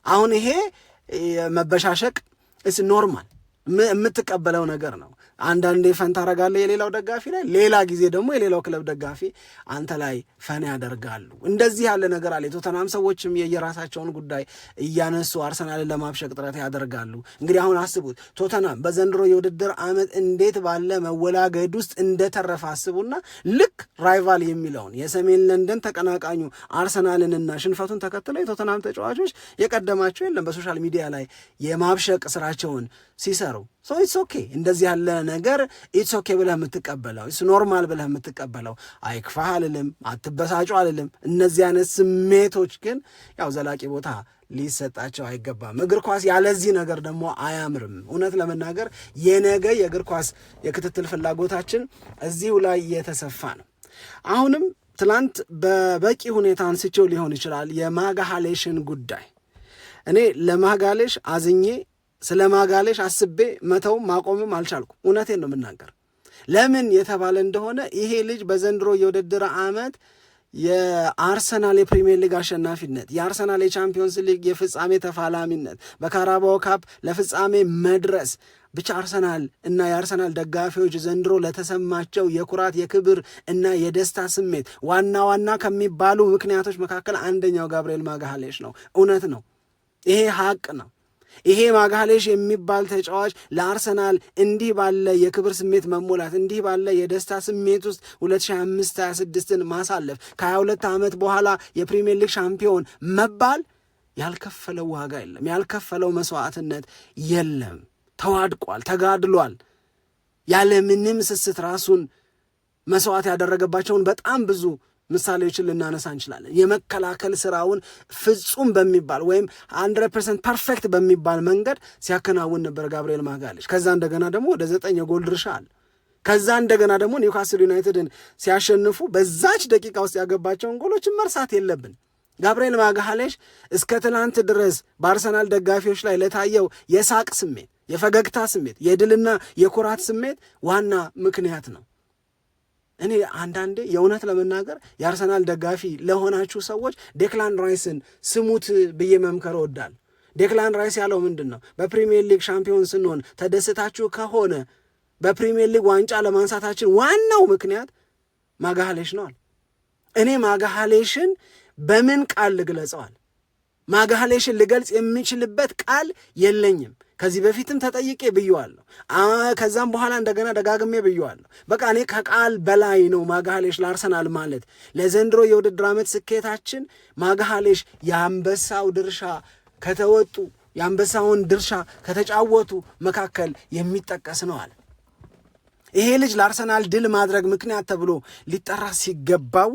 አሁን ይሄ መበሻሸቅ እስ ኖርማል የምትቀበለው ነገር ነው። አንዳንዴ ፈን ታረጋለህ የሌላው ደጋፊ ላይ፣ ሌላ ጊዜ ደግሞ የሌላው ክለብ ደጋፊ አንተ ላይ ፈን ያደርጋሉ። እንደዚህ ያለ ነገር አለ። የቶተናም ሰዎችም የየራሳቸውን ጉዳይ እያነሱ አርሰናልን ለማብሸቅ ጥረት ያደርጋሉ። እንግዲህ አሁን አስቡት፣ ቶተናም በዘንድሮ የውድድር ዓመት እንዴት ባለ መወላገድ ውስጥ እንደተረፈ አስቡና ልክ ራይቫል የሚለውን የሰሜን ለንደን ተቀናቃኙ አርሰናልንና ሽንፈቱን ተከትለው የቶተናም ተጫዋቾች የቀደማቸው የለም በሶሻል ሚዲያ ላይ የማብሸቅ ስራቸውን ሲሰሩ ሶ ኢትስ ኦኬ። እንደዚህ ያለ ነገር ኢትስ ኦኬ ብለህ የምትቀበለው ኢትስ ኖርማል ብለህ የምትቀበለው አይክፋህ አልልም፣ አትበሳጩ አልልም። እነዚህ አይነት ስሜቶች ግን ያው ዘላቂ ቦታ ሊሰጣቸው አይገባም። እግር ኳስ ያለዚህ ነገር ደግሞ አያምርም። እውነት ለመናገር የነገ የእግር ኳስ የክትትል ፍላጎታችን እዚሁ ላይ የተሰፋ ነው። አሁንም ትላንት በበቂ ሁኔታ አንስቼው ሊሆን ይችላል የማጋሃሌሽን ጉዳይ። እኔ ለማጋሌሽ አዝኜ ስለ ማጋሌሽ አስቤ መተው ማቆምም አልቻልኩም። እውነቴን ነው የምናገር። ለምን የተባለ እንደሆነ ይሄ ልጅ በዘንድሮ የውድድር ዓመት የአርሰናል የፕሪሚየር ሊግ አሸናፊነት፣ የአርሰናል የቻምፒዮንስ ሊግ የፍጻሜ ተፋላሚነት፣ በካራባኦ ካፕ ለፍጻሜ መድረስ ብቻ አርሰናል እና የአርሰናል ደጋፊዎች ዘንድሮ ለተሰማቸው የኩራት የክብር እና የደስታ ስሜት ዋና ዋና ከሚባሉ ምክንያቶች መካከል አንደኛው ጋብርኤል ማጋሌሽ ነው። እውነት ነው። ይሄ ሀቅ ነው። ይሄ ማጋሌሽ የሚባል ተጫዋች ለአርሰናል እንዲህ ባለ የክብር ስሜት መሞላት፣ እንዲህ ባለ የደስታ ስሜት ውስጥ 2025-26ን ማሳለፍ፣ ከ22 ዓመት በኋላ የፕሪሚየር ሊግ ሻምፒዮን መባል ያልከፈለው ዋጋ የለም፣ ያልከፈለው መስዋዕትነት የለም። ተዋድቋል፣ ተጋድሏል። ያለምንም ስስት ራሱን መስዋዕት ያደረገባቸውን በጣም ብዙ ምሳሌዎችን ልናነሳ እንችላለን። የመከላከል ስራውን ፍጹም በሚባል ወይም 100% ፐርፌክት በሚባል መንገድ ሲያከናውን ነበር ጋብርኤል ማጋሌሽ። ከዛ እንደገና ደግሞ ወደ 9 የጎል ድርሻ አለ። ከዛ እንደገና ደግሞ ኒውካስል ዩናይትድን ሲያሸንፉ በዛች ደቂቃ ውስጥ ያገባቸውን ጎሎችን መርሳት የለብን። ጋብርኤል ማጋሌሽ እስከ ትናንት ድረስ በአርሰናል ደጋፊዎች ላይ ለታየው የሳቅ ስሜት፣ የፈገግታ ስሜት፣ የድልና የኩራት ስሜት ዋና ምክንያት ነው። እኔ አንዳንዴ የእውነት ለመናገር የአርሰናል ደጋፊ ለሆናችሁ ሰዎች ዴክላን ራይስን ስሙት ብዬ መምከር እወዳለሁ። ዴክላን ራይስ ያለው ምንድን ነው? በፕሪሚየር ሊግ ሻምፒዮን ስንሆን ተደስታችሁ ከሆነ በፕሪሚየር ሊግ ዋንጫ ለማንሳታችን ዋናው ምክንያት ማጋሌሽ ነዋል። እኔ ማጋሌሽን በምን ቃል ልግለጸዋል? ማጋሌሽን ልገልጽ የሚችልበት ቃል የለኝም። ከዚህ በፊትም ተጠይቄ ብየዋለሁ። ከዛም በኋላ እንደገና ደጋግሜ ብየዋለሁ። በቃ እኔ ከቃል በላይ ነው ማጋሌሽ ለአርሰናል ማለት። ለዘንድሮ የውድድር ዓመት ስኬታችን ማጋሌሽ የአንበሳው ድርሻ ከተወጡ የአንበሳውን ድርሻ ከተጫወቱ መካከል የሚጠቀስ ነው አለ። ይሄ ልጅ ለአርሰናል ድል ማድረግ ምክንያት ተብሎ ሊጠራ ሲገባው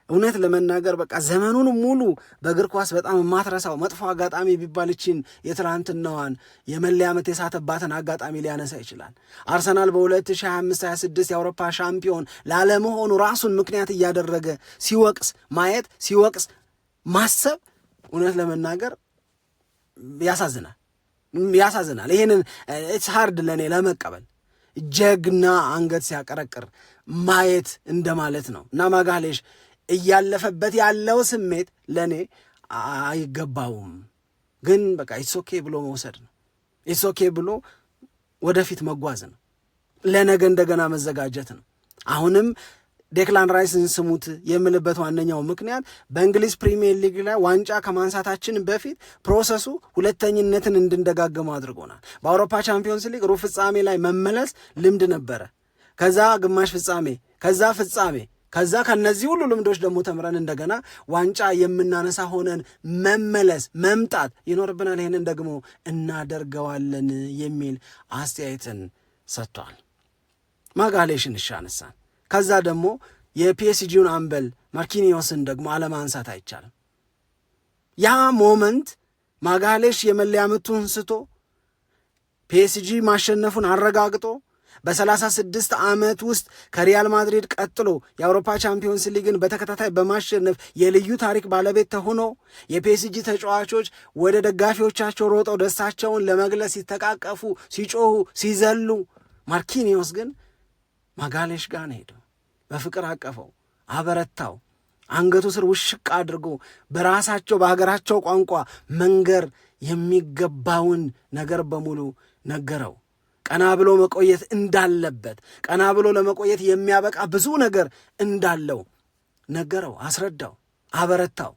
እውነት ለመናገር በቃ ዘመኑን ሙሉ በእግር ኳስ በጣም የማትረሳው መጥፎ አጋጣሚ ቢባልችን የትላንትናዋን የመለያ ምት የሳተባትን አጋጣሚ ሊያነሳ ይችላል። አርሰናል በ2025-26 የአውሮፓ ሻምፒዮን ላለመሆኑ ራሱን ምክንያት እያደረገ ሲወቅስ ማየት፣ ሲወቅስ ማሰብ እውነት ለመናገር ያሳዝናል። ይሄንን ኢትስ ሃርድ ለእኔ ለመቀበል። ጀግና አንገት ሲያቀረቅር ማየት እንደማለት ነው እና ማጋሌሽ እያለፈበት ያለው ስሜት ለእኔ አይገባውም። ግን በቃ ኢትስ ኦኬ ብሎ መውሰድ ነው። ኢትስ ኦኬ ብሎ ወደፊት መጓዝ ነው። ለነገ እንደገና መዘጋጀት ነው። አሁንም ዴክላን ራይስን ስሙት የምልበት ዋነኛው ምክንያት በእንግሊዝ ፕሪሚየር ሊግ ላይ ዋንጫ ከማንሳታችን በፊት ፕሮሰሱ ሁለተኝነትን እንድንደጋግመው አድርጎናል። በአውሮፓ ቻምፒዮንስ ሊግ ሩብ ፍጻሜ ላይ መመለስ ልምድ ነበረ። ከዛ ግማሽ ፍጻሜ፣ ከዛ ፍጻሜ፣ ከዛ ከነዚህ ሁሉ ልምዶች ደግሞ ተምረን እንደገና ዋንጫ የምናነሳ ሆነን መመለስ መምጣት ይኖርብናል። ይህንን ደግሞ እናደርገዋለን የሚል አስተያየትን ሰጥቷል። ማጋሌሽን አነሳን። ከዛ ደግሞ የፒኤስጂውን አምበል ማርኪኒዮስን ደግሞ አለማንሳት አይቻልም። ያ ሞመንት ማጋሌሽ የመለያ ምቱን ስቶ ፒኤስጂ ማሸነፉን አረጋግጦ በ36 ዓመት ውስጥ ከሪያል ማድሪድ ቀጥሎ የአውሮፓ ቻምፒዮንስ ሊግን በተከታታይ በማሸነፍ የልዩ ታሪክ ባለቤት ተሆኖ የፒኤስጂ ተጫዋቾች ወደ ደጋፊዎቻቸው ሮጠው ደስታቸውን ለመግለጽ ሲተቃቀፉ፣ ሲጮሁ፣ ሲዘሉ፣ ማርኪኒዮስ ግን ማጋሌሽ ጋር ነው ሄደው በፍቅር አቀፈው፣ አበረታው፣ አንገቱ ስር ውሽቅ አድርጎ በራሳቸው በሀገራቸው ቋንቋ መንገር የሚገባውን ነገር በሙሉ ነገረው። ቀና ብሎ መቆየት እንዳለበት፣ ቀና ብሎ ለመቆየት የሚያበቃ ብዙ ነገር እንዳለው ነገረው፣ አስረዳው፣ አበረታው።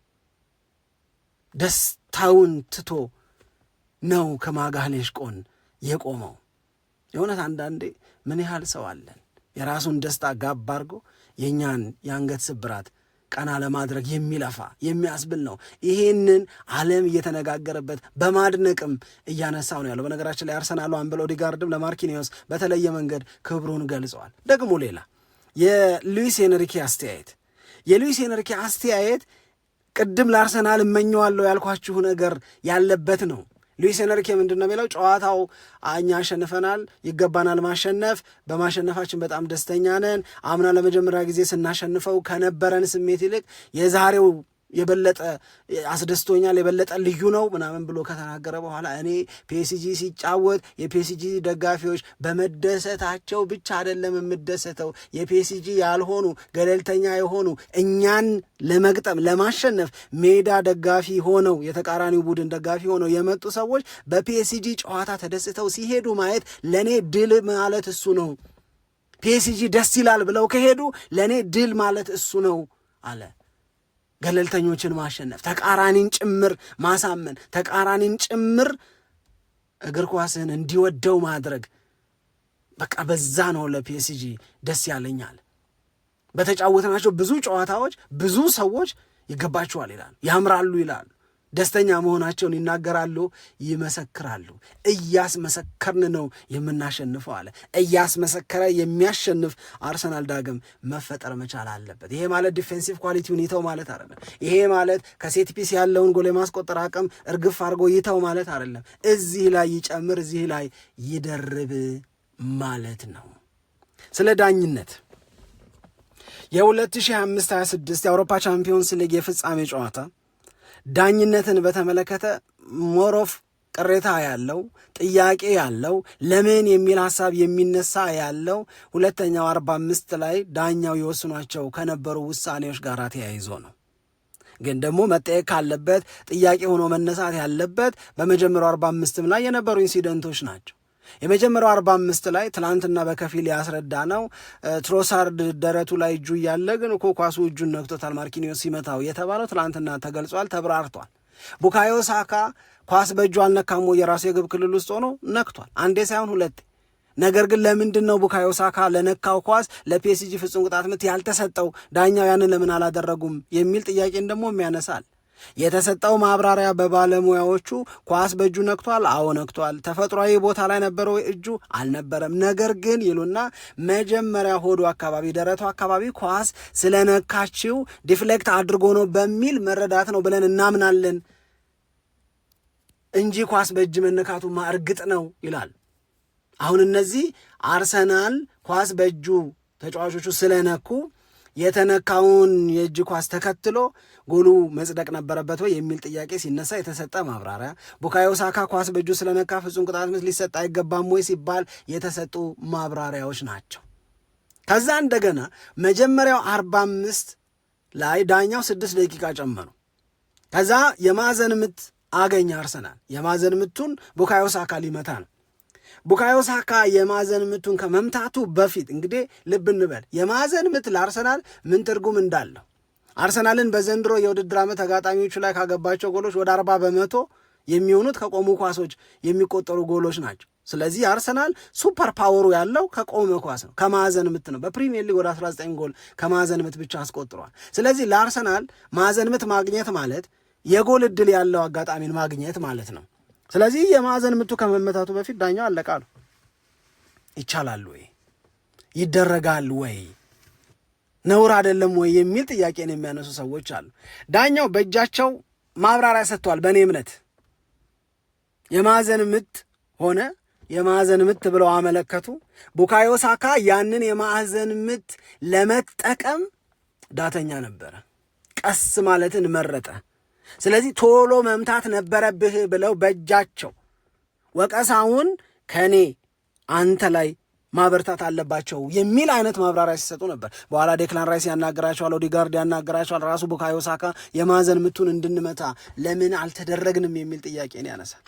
ደስታውን ትቶ ነው ከማጋሌሽ ጎን የቆመው። የእውነት አንዳንዴ ምን ያህል ሰው አለን የራሱን ደስታ ጋብ አድርጎ የእኛን የአንገት ስብራት ቀና ለማድረግ የሚለፋ የሚያስብል ነው። ይሄንን ዓለም እየተነጋገረበት በማድነቅም እያነሳው ነው ያለው። በነገራችን ላይ አርሰናሉ አምበል ኦዲጋርድም ለማርኪኒዮስ በተለየ መንገድ ክብሩን ገልጸዋል። ደግሞ ሌላ የሉዊስ ኤንሪኬ አስተያየት ቅድም ለአርሰናል እመኘዋለሁ ያልኳችሁ ነገር ያለበት ነው። ሉዊስ ኤንሪኬ ምንድን ነው የሚለው? ጨዋታው እኛ አሸንፈናል፣ ይገባናል ማሸነፍ፣ በማሸነፋችን በጣም ደስተኛ ነን። አምና ለመጀመሪያ ጊዜ ስናሸንፈው ከነበረን ስሜት ይልቅ የዛሬው የበለጠ አስደስቶኛል፣ የበለጠ ልዩ ነው ምናምን ብሎ ከተናገረ በኋላ እኔ ፒኤስጂ ሲጫወት የፒኤስጂ ደጋፊዎች በመደሰታቸው ብቻ አይደለም የምደሰተው፣ የፒኤስጂ ያልሆኑ ገለልተኛ የሆኑ እኛን ለመግጠም ለማሸነፍ ሜዳ ደጋፊ ሆነው የተቃራኒው ቡድን ደጋፊ ሆነው የመጡ ሰዎች በፒኤስጂ ጨዋታ ተደስተው ሲሄዱ ማየት ለእኔ ድል ማለት እሱ ነው። ፒኤስጂ ደስ ይላል ብለው ከሄዱ ለእኔ ድል ማለት እሱ ነው አለ። ገለልተኞችን ማሸነፍ፣ ተቃራኒን ጭምር ማሳመን፣ ተቃራኒን ጭምር እግር ኳስን እንዲወደው ማድረግ፣ በቃ በዛ ነው ለፒኤስጂ ደስ ያለኛል። በተጫወትናቸው ብዙ ጨዋታዎች ብዙ ሰዎች ይገባቸዋል ይላሉ፣ ያምራሉ ይላሉ፣ ደስተኛ መሆናቸውን ይናገራሉ፣ ይመሰክራሉ። እያስመሰከርን ነው የምናሸንፈው አለ። እያስመሰከረ የሚያሸንፍ አርሰናል ዳግም መፈጠር መቻል አለበት። ይሄ ማለት ዲፌንሲቭ ኳሊቲውን ይተው ማለት አይደለም። ይሄ ማለት ከሴት ፒስ ያለውን ጎል የማስቆጠር አቅም እርግፍ አድርጎ ይተው ማለት አይደለም። እዚህ ላይ ይጨምር፣ እዚህ ላይ ይደርብ ማለት ነው። ስለ ዳኝነት የ2025/26 የአውሮፓ ቻምፒዮንስ ሊግ የፍጻሜ ጨዋታ ዳኝነትን በተመለከተ ሞሮፍ ቅሬታ ያለው ጥያቄ ያለው ለምን የሚል ሐሳብ የሚነሳ ያለው ሁለተኛው 45 ላይ ዳኛው የወስኗቸው ከነበሩ ውሳኔዎች ጋር ተያይዞ ነው። ግን ደግሞ መጠየቅ ካለበት ጥያቄ ሆኖ መነሳት ያለበት በመጀመሪያው 45ም ላይ የነበሩ ኢንሲደንቶች ናቸው። የመጀመሪያው 45 ላይ ትላንትና በከፊል ያስረዳ ነው። ትሮሳርድ ደረቱ ላይ እጁ እያለ ግን እኮ ኳሱ እጁን ነክቶታል ማርኪኒዮስ ሲመታው የተባለው ትላንትና ተገልጿል፣ ተብራርቷል። ቡካዮ ሳካ ኳስ በእጁ አልነካሞ የራሱ የግብ ክልል ውስጥ ሆኖ ነክቷል፣ አንዴ ሳይሆን ሁለቴ። ነገር ግን ለምንድን ነው ቡካዮ ሳካ ለነካው ኳስ ለፒኤስጂ ፍጹም ቅጣት ምት ያልተሰጠው? ዳኛው ያንን ለምን አላደረጉም የሚል ጥያቄን ደግሞ የሚያነሳል። የተሰጠው ማብራሪያ በባለሙያዎቹ ኳስ በእጁ ነክቷል፣ አዎ ነክቷል። ተፈጥሯዊ ቦታ ላይ ነበረው እጁ አልነበረም። ነገር ግን ይሉና መጀመሪያ ሆዱ አካባቢ ደረቱ አካባቢ ኳስ ስለነካችው ዲፍሌክት አድርጎ ነው በሚል መረዳት ነው ብለን እናምናለን እንጂ ኳስ በእጅ መነካቱማ እርግጥ ነው ይላል። አሁን እነዚህ አርሰናል ኳስ በእጁ ተጫዋቾቹ ስለነኩ የተነካውን የእጅ ኳስ ተከትሎ ጎሉ መጽደቅ ነበረበት ወይ የሚል ጥያቄ ሲነሳ የተሰጠ ማብራሪያ፣ ቡካዮ ሳካ ኳስ በእጁ ስለነካ ፍጹም ቅጣት ምት ሊሰጥ አይገባም ወይ ሲባል የተሰጡ ማብራሪያዎች ናቸው። ከዛ እንደገና መጀመሪያው 45 ላይ ዳኛው 6 ደቂቃ ጨመሩ። ከዛ የማዕዘን ምት አገኘ አርሰናል። የማዕዘን ምቱን ቡካዮ ሳካ ሊመታ ነው። ቡካዮ ሳካ የማዕዘን ምቱን ከመምታቱ በፊት እንግዲህ ልብ እንበል የማዕዘን ምት ለአርሰናል ምን ትርጉም እንዳለው አርሰናልን በዘንድሮ የውድድር ዓመት ተጋጣሚዎቹ ላይ ካገባቸው ጎሎች ወደ 40% የሚሆኑት ከቆሙ ኳሶች የሚቆጠሩ ጎሎች ናቸው። ስለዚህ አርሰናል ሱፐር ፓወሩ ያለው ከቆመ ኳስ ነው፣ ከማዕዘን ምት ነው። በፕሪሚየር ሊግ ወደ 19 ጎል ከማዕዘን ምት ብቻ አስቆጥሯል። ስለዚህ ለአርሰናል ማዕዘን ምት ማግኘት ማለት የጎል ዕድል ያለው አጋጣሚን ማግኘት ማለት ነው። ስለዚህ የማዕዘን ምቱ ከመመታቱ በፊት ዳኛው አለቃሉ ይቻላል ወይ ይደረጋል ወይ ነውር አይደለም ወይ የሚል ጥያቄን የሚያነሱ ሰዎች አሉ። ዳኛው በእጃቸው ማብራሪያ ሰጥተዋል። በእኔ እምነት የማዕዘን ምት ሆነ የማዕዘን ምት ብለው አመለከቱ። ቡካዮ ሳካ ያንን የማዕዘን ምት ለመጠቀም ዳተኛ ነበረ፣ ቀስ ማለትን መረጠ። ስለዚህ ቶሎ መምታት ነበረብህ ብለው በእጃቸው ወቀሳውን ከኔ አንተ ላይ ማበርታት አለባቸው የሚል አይነት ማብራሪያ ሲሰጡ ነበር። በኋላ ዴክላን ራይስ ያናገራቸዋል፣ ኦዲጋርድ ያናገራቸዋል። ራሱ ቡካዮ ሳካ የማዕዘን ምቱን እንድንመታ ለምን አልተደረግንም የሚል ጥያቄን ያነሳል።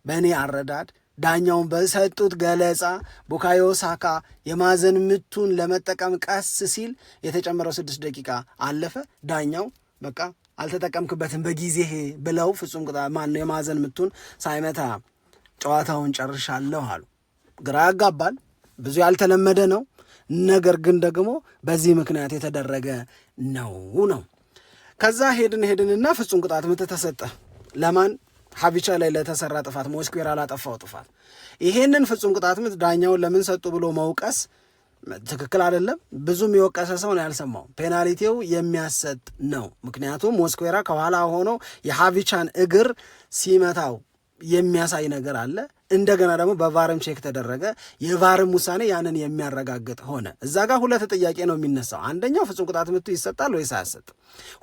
በእኔ አረዳድ ዳኛውን በሰጡት ገለጻ ቡካዮ ሳካ የማዕዘን ምቱን ለመጠቀም ቀስ ሲል የተጨመረው 6 ደቂቃ አለፈ። ዳኛው በቃ አልተጠቀምክበትም በጊዜህ ብለው ፍጹም ቅጣት ማነው የማዕዘን ምቱን ሳይመታ ጨዋታውን ጨርሻለሁ አሉ። ግራ ያጋባል፣ ብዙ ያልተለመደ ነው። ነገር ግን ደግሞ በዚህ ምክንያት የተደረገ ነው። ከዛ ሄድንና ፍጹም ቅጣት ምት ተሰጠ። ለማን? ሀቪቻ ላይ ለተሰራ ጥፋት፣ ሞስኩዌራ ላጠፋው ጥፋት። ይሄንን ፍጹም ቅጣት ምት ዳኛውን ለምን ሰጡ ብሎ መውቀስ ትክክል አይደለም። ብዙም የወቀሰ ሰው ነው ያልሰማው። ፔናልቲው የሚያሰጥ ነው። ምክንያቱም ሞስኩዌራ ከኋላ ሆኖ የሀቪቻን እግር ሲመታው የሚያሳይ ነገር አለ። እንደገና ደግሞ በቫርም ቼክ ተደረገ። የቫርም ውሳኔ ያንን የሚያረጋግጥ ሆነ። እዛ ጋር ሁለት ጥያቄ ነው የሚነሳው። አንደኛው ፍጹም ቅጣት ምቱ ይሰጣል ወይስ አያሰጥም?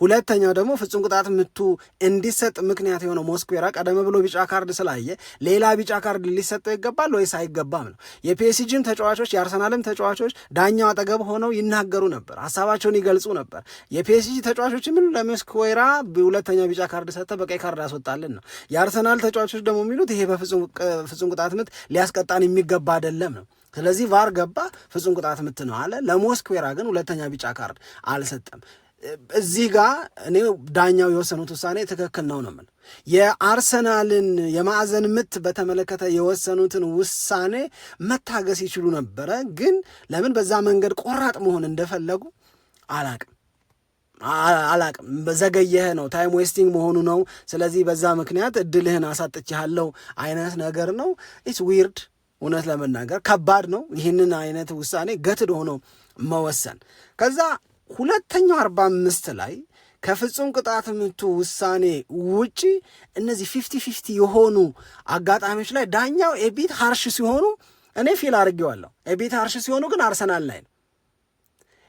ሁለተኛው ደግሞ ፍጹም ቅጣት ምቱ እንዲሰጥ ምክንያት የሆነው ሞስኩዌራ ቀደም ብሎ ቢጫ ካርድ ስላየ ሌላ ቢጫ ካርድ ሊሰጠው ይገባል ወይስ አይገባም ነው። የፒኤስጂም ተጫዋቾች የአርሰናልም ተጫዋቾች ዳኛው አጠገብ ሆነው ይናገሩ ነበር፣ ሀሳባቸውን ይገልጹ ነበር። የፒኤስጂ ተጫዋቾች ምን ለሞስኩዌራ ሁለተኛ ቢጫ ካርድ ሰጠ፣ በቀይ ካርድ አስወጣልን ነው። የአርሰናል ተጫዋቾች ደግሞ የሚሉት ይሄ ፍጹም ቅጣት ምት ሊያስቀጣን የሚገባ አይደለም ነው። ስለዚህ ቫር ገባ፣ ፍጹም ቅጣት ምት ነው አለ። ለሞስኩዌራ ግን ሁለተኛ ቢጫ ካርድ አልሰጠም። እዚህ ጋር እኔ ዳኛው የወሰኑት ውሳኔ ትክክል ነው ነው የምልህ። የአርሰናልን የማዕዘን ምት በተመለከተ የወሰኑትን ውሳኔ መታገስ ይችሉ ነበረ። ግን ለምን በዛ መንገድ ቆራጥ መሆን እንደፈለጉ አላቅም። በዘገየህ ነው፣ ታይም ዌስቲንግ መሆኑ ነው። ስለዚህ በዛ ምክንያት እድልህን አሳጥቼሃለሁ አይነት ነገር ነው። ኢትስ ዊርድ፣ እውነት ለመናገር ከባድ ነው ይህንን አይነት ውሳኔ ገትድ ሆኖ መወሰን። ከዛ ሁለተኛው 45 ላይ ከፍጹም ቅጣት ምቱ ውሳኔ ውጪ እነዚህ 50-50 የሆኑ አጋጣሚዎች ላይ ዳኛው ኤቢት ሃርሽ ሲሆኑ እኔ ፊል አድርጌዋለሁ። ኤቢት ሃርሽ ሲሆኑ ግን አርሰናል ላይ ነው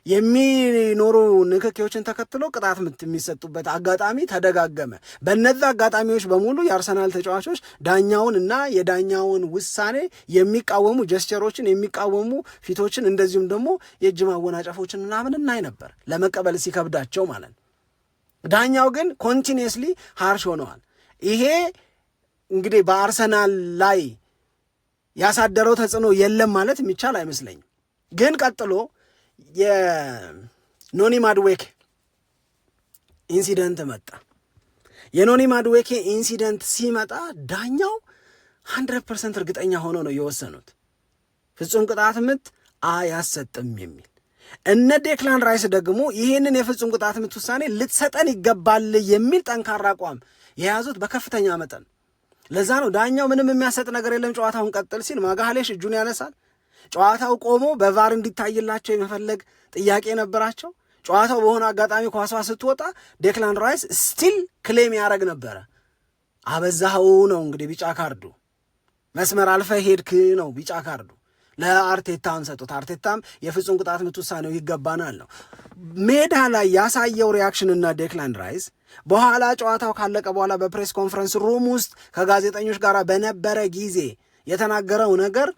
የሚኖሩ ንክኪዎችን ተከትሎ ቅጣት ምት የሚሰጡበት አጋጣሚ ተደጋገመ። በእነዚህ አጋጣሚዎች በሙሉ የአርሰናል ተጫዋቾች ዳኛውን እና የዳኛውን ውሳኔ የሚቃወሙ ጀስቸሮችን የሚቃወሙ ፊቶችን እንደዚሁም ደግሞ የእጅ ማወናጨፎችን ምናምን እናይ ነበር፣ ለመቀበል ሲከብዳቸው ማለት ነው። ዳኛው ግን ኮንቲኒየስሊ ሃርሽ ሆነዋል። ይሄ እንግዲህ በአርሰናል ላይ ያሳደረው ተጽዕኖ የለም ማለት የሚቻል አይመስለኝም። ግን ቀጥሎ የኖኒ ማድዌኬ ኢንሲደንት መጣ። የኖኒ ማድዌኬ ኢንሲደንት ሲመጣ ዳኛው 100% እርግጠኛ ሆኖ ነው የወሰኑት ፍጹም ቅጣት ምት አያሰጥም የሚል። እነ ዴክላን ራይስ ደግሞ ይህንን የፍጹም ቅጣት ምት ውሳኔ ልትሰጠን ይገባል የሚል ጠንካራ አቋም የያዙት በከፍተኛ መጠን። ለዛ ነው ዳኛው ምንም የሚያሰጥ ነገር የለም ጨዋታውን ቀጥል ሲል ማጋሃሌሽ እጁን ያነሳል። ጨዋታው ቆሞ በቫር እንዲታይላቸው የመፈለግ ጥያቄ ነበራቸው። ጨዋታው በሆነ አጋጣሚ ኳሷ ስትወጣ ዴክላን ራይስ ስቲል ክሌም ያደረግ ነበረ። አበዛኸው ነው እንግዲህ ቢጫ ካርዱ፣ መስመር አልፈህ ሄድክ ነው ቢጫ ካርዱ። ለአርቴታም ሰጡት። አርቴታም የፍጹም ቅጣት ምት ውሳኔው ይገባናል ነው። ሜዳ ላይ ያሳየው ሪያክሽንና ዴክላን ራይስ በኋላ ጨዋታው ካለቀ በኋላ በፕሬስ ኮንፈረንስ ሩም ውስጥ ከጋዜጠኞች ጋር በነበረ ጊዜ የተናገረው ነገር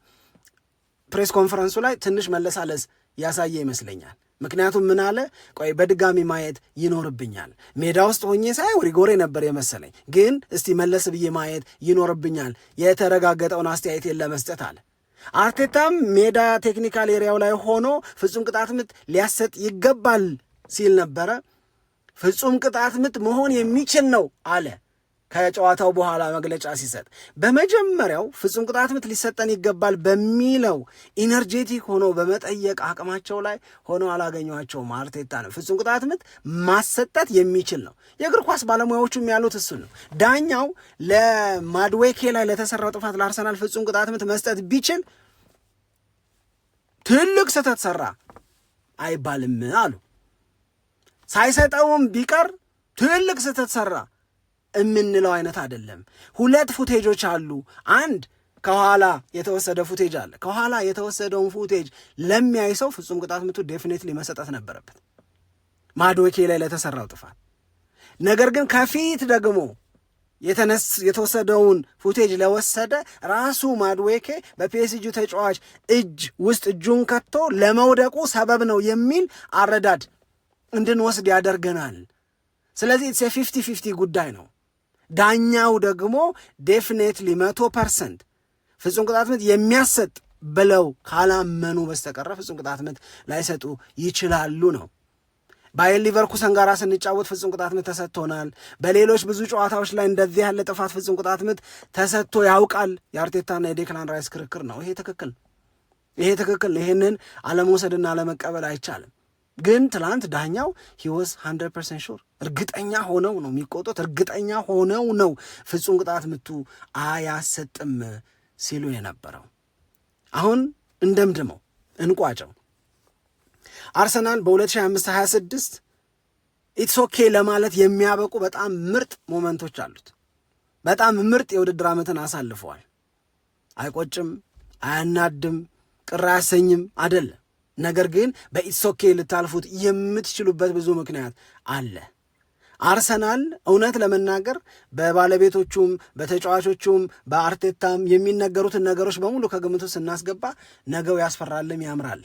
ፕሬስ ኮንፈረንሱ ላይ ትንሽ መለሳለስ ያሳየ ይመስለኛል። ምክንያቱም ምን አለ፣ ቆይ በድጋሚ ማየት ይኖርብኛል። ሜዳ ውስጥ ሆኜ ሳይ ሪጎሬ ነበር የመሰለኝ፣ ግን እስቲ መለስ ብዬ ማየት ይኖርብኛል የተረጋገጠውን አስተያየቴን ለመስጠት አለ። አርቴታም ሜዳ ቴክኒካል ኤሪያው ላይ ሆኖ ፍጹም ቅጣት ምት ሊያሰጥ ይገባል ሲል ነበረ። ፍጹም ቅጣት ምት መሆን የሚችል ነው አለ ከጨዋታው በኋላ መግለጫ ሲሰጥ። በመጀመሪያው ፍጹም ቅጣት ምት ሊሰጠን ይገባል በሚለው ኢነርጄቲክ ሆኖ በመጠየቅ አቅማቸው ላይ ሆኖ አላገኟቸውም። አርቴታ ነው ፍጹም ቅጣት ምት ማሰጠት የሚችል ነው። የእግር ኳስ ባለሙያዎቹም ያሉት እሱን ነው። ዳኛው ለማድዌኬ ላይ ለተሰራው ጥፋት ለአርሰናል ፍጹም ቅጣት ምት መስጠት ቢችል ትልቅ ስህተት ሰራ አይባልም አሉ። ሳይሰጠውም ቢቀር ትልቅ ስህተት ሰራ የምንለው አይነት አይደለም። ሁለት ፉቴጆች አሉ። አንድ ከኋላ የተወሰደ ፉቴጅ አለ። ከኋላ የተወሰደውን ፉቴጅ ለሚያይ ሰው ፍጹም ቅጣት ምቱ ዴፊኔትሊ መሰጠት ነበረበት ማድዌኬ ላይ ለተሰራው ጥፋት። ነገር ግን ከፊት ደግሞ የተወሰደውን ፉቴጅ ለወሰደ ራሱ ማድዌኬ በፒኤስጂ ተጫዋች እጅ ውስጥ እጁን ከቶ ለመውደቁ ሰበብ ነው የሚል አረዳድ እንድንወስድ ያደርገናል። ስለዚህ ኢትስ 50-50 ጉዳይ ነው። ዳኛው ደግሞ ዴፊኔትሊ 100% ፍጹም ቅጣት ምት የሚያሰጥ ብለው ካላመኑ በስተቀረ ፍጹም ቅጣት ምት ላይሰጡ ይችላሉ ነው። ባየር ሊቨርኩሰን ጋር ስንጫወት ፍጹም ቅጣት ምት ተሰጥቶናል። በሌሎች ብዙ ጨዋታዎች ላይ እንደዚህ ያለ ጥፋት ፍጹም ቅጣት ምት ተሰጥቶ ያውቃል። የአርቴታና የዴክላን ራይስ ክርክር ነው። ይሄ ትክክል ነው። ይሄንን አለመውሰድና አለመቀበል አይቻልም። ግን ትላንት ዳኛው ሂወስ 100% ሹር እርግጠኛ ሆነው ነው የሚቆጡት፣ እርግጠኛ ሆነው ነው ፍጹም ቅጣት ምቱ አያሰጥም ሲሉ የነበረው። አሁን እንደምድመው እንቋጨው። አርሰናል በ2025-26 ኢትስ ኦኬ ለማለት የሚያበቁ በጣም ምርጥ ሞመንቶች አሉት። በጣም ምርጥ የውድድር ዓመትን አሳልፈዋል። አይቆጭም፣ አያናድም፣ ቅር አያሰኝም አይደለም። ነገር ግን በኢትስ ኦኬ ልታልፉት የምትችሉበት ብዙ ምክንያት አለ። አርሰናል እውነት ለመናገር በባለቤቶቹም በተጫዋቾቹም በአርቴታም የሚነገሩትን ነገሮች በሙሉ ከግምቱ ስናስገባ ነገው ያስፈራልም ያምራል።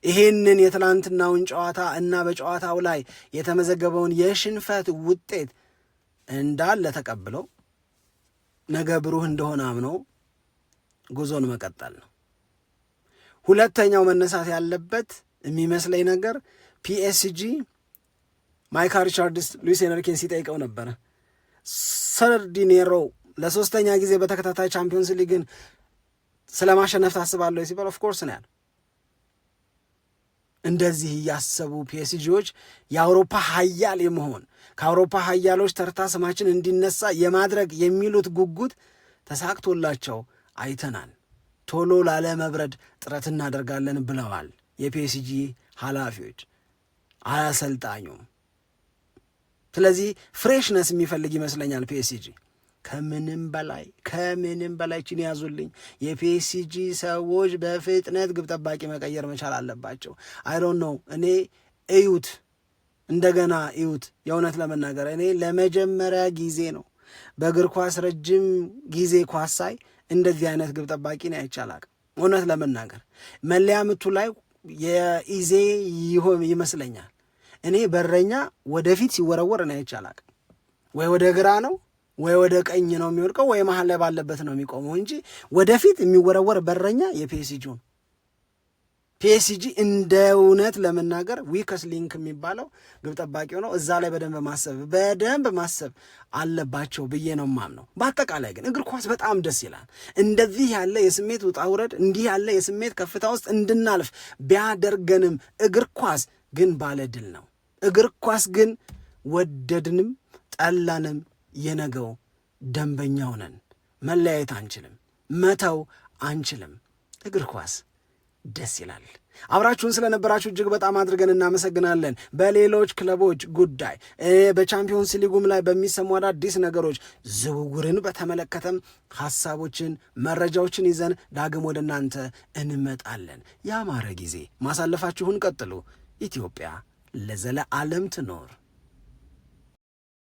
ይሄንን የትላንትናውን ጨዋታ እና በጨዋታው ላይ የተመዘገበውን የሽንፈት ውጤት እንዳለ ተቀብለው ነገ ብሩህ እንደሆነ አምኖ ጉዞን መቀጠል ነው። ሁለተኛው መነሳት ያለበት የሚመስለኝ ነገር ፒኤስጂ ማይካ ሪቻርድስ ሉዊስ ኤንሪኬን ሲጠይቀው ነበረ። ሰርዲኔሮ ለሶስተኛ ጊዜ በተከታታይ ቻምፒዮንስ ሊግን ስለማሸነፍ ታስባለሁ ሲባል ኦፍኮርስ ነው ያለው። እንደዚህ እያሰቡ ፒኤስጂዎች የአውሮፓ ሀያል የመሆን ከአውሮፓ ሀያሎች ተርታ ስማችን እንዲነሳ የማድረግ የሚሉት ጉጉት ተሳክቶላቸው አይተናል። ቶሎ ላለመብረድ ጥረት እናደርጋለን ብለዋል የፒኤስጂ ኃላፊዎች አሰልጣኙም። ስለዚህ ፍሬሽነስ የሚፈልግ ይመስለኛል ፒኤስጂ። ከምንም በላይ ችን ያዙልኝ የፒኤስጂ ሰዎች በፍጥነት ግብ ጠባቂ መቀየር መቻል አለባቸው። አይዶን ነው እኔ እንደገና እዩት። የእውነት ለመናገር እኔ ለመጀመሪያ ጊዜ ነው በእግር ኳስ ረጅም ጊዜ ኳስ ሳይ እንደዚህ አይነት ግብ ጠባቂ ነው አይቻላል። እውነት ለመናገር መለያ ምቱ ላይ የኢዜ ይመስለኛል እኔ በረኛ ወደፊት ሲወረወር ነው አይቻላል። ወይ ወደ ግራ ነው ወይ ወደ ቀኝ ነው የሚወድቀው ወይ መሀል ላይ ባለበት ነው የሚቆመው እንጂ ወደፊት የሚወረወር በረኛ የፒኤስጂ ነው። ፒኤስጂ እንደ እውነት ለመናገር ዊከስ ሊንክ የሚባለው ግብ ጠባቂው ነው። እዛ ላይ በደንብ ማሰብ አለባቸው ብዬ ነው የማምነው። በአጠቃላይ ግን እግር ኳስ በጣም ደስ ይላል። እንደዚህ ያለ የስሜት ውጣ ውረድ፣ እንዲህ ያለ የስሜት ከፍታ ውስጥ እንድናልፍ ቢያደርገንም እግር ኳስ ግን ባለድል ነው። እግር ኳስ ግን ወደድንም ጠላንም የነገው ደንበኛው ነን። መለያየት አንችልም፣ መተው አንችልም። እግር ኳስ ደስ ይላል። አብራችሁን ስለነበራችሁ እጅግ በጣም አድርገን እናመሰግናለን። በሌሎች ክለቦች ጉዳይ በቻምፒዮንስ ሊጉም ላይ በሚሰሙ አዳዲስ ነገሮች ዝውውርን በተመለከተም ሀሳቦችን መረጃዎችን ይዘን ዳግም ወደ እናንተ እንመጣለን። ያማረ ጊዜ ማሳለፋችሁን ቀጥሉ። ኢትዮጵያ ለዘለዓለም ትኖር።